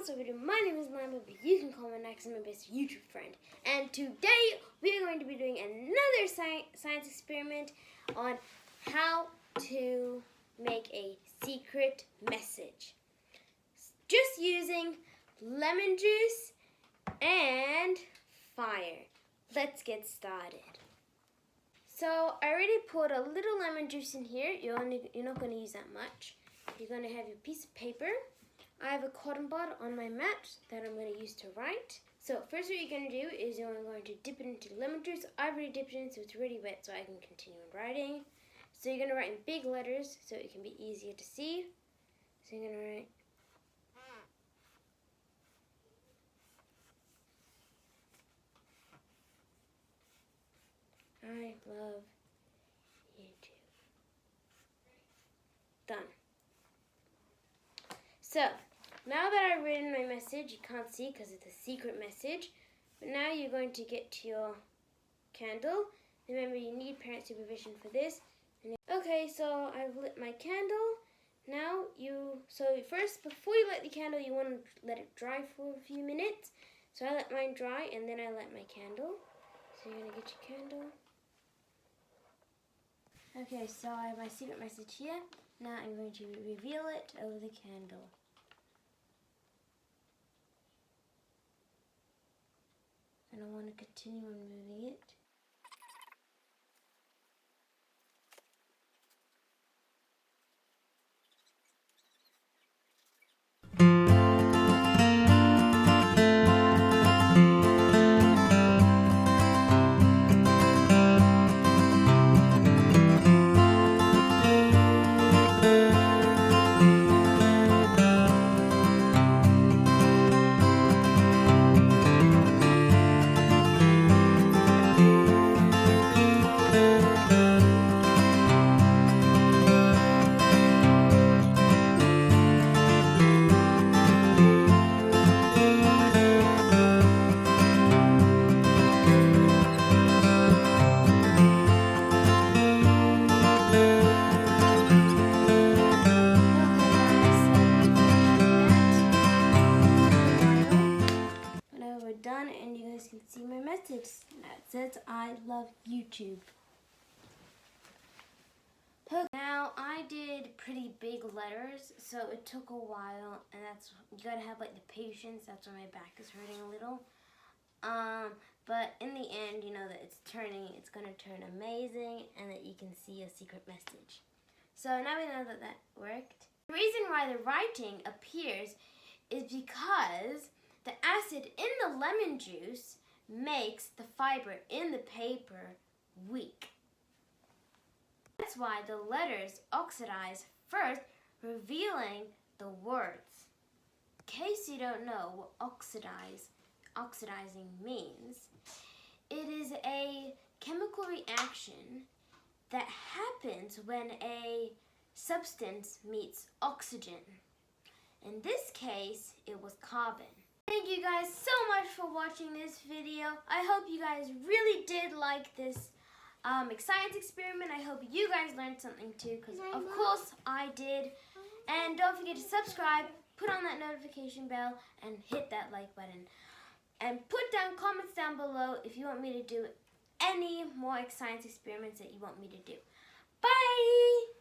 what's up everybody? My name is Lamba, but you can call me Max, I'm my best YouTube friend. And today we are going to be doing another science experiment on how to make a secret message. Just using lemon juice and fire. Let's get started. So I already poured a little lemon juice in here. You're not going to use that much. You're going to have your piece of paper. I have a cotton bud on my mat that I'm going to use to write. So first what you're going to do is you're going to dip it into lemon juice. I've already dipped it in so it's already wet so I can continue on writing. So you're going to write in big letters so it can be easier to see. So you're going to write I love YouTube. Done. So, now that I've written my message, you can't see because it's a secret message, but now you're going to get to your candle. Remember, you need parent supervision for this. Okay, so I've lit my candle. Now first, before you light the candle, you want to let it dry for a few minutes. So I let mine dry and then I light my candle. So you're going to get your candle. Okay, so I have my secret message here. Now I'm going to reveal it over the candle. And I want to continue on moving it. Done, and you guys can see my message that says I love YouTube. Now I did pretty big letters, so it took a while, and you gotta have like the patience. That's why my back is hurting a little. But in the end, you know that it's gonna turn amazing, and that you can see a secret message. So now we know that that worked. The reason why the writing appears is because the acid in the lemon juice makes the fiber in the paper weak. That's why the letters oxidize first, revealing the words. In case you don't know what oxidizing means, it is a chemical reaction that happens when a substance meets oxygen. In this case, it was carbon. Thank you guys so much for watching this video. I hope you guys really did like this science experiment. I hope you guys learned something too, because of course I did. And don't forget to subscribe, put on that notification bell, and hit that like button. And put down comments down below if you want me to do any more science experiments that you want me to do. Bye!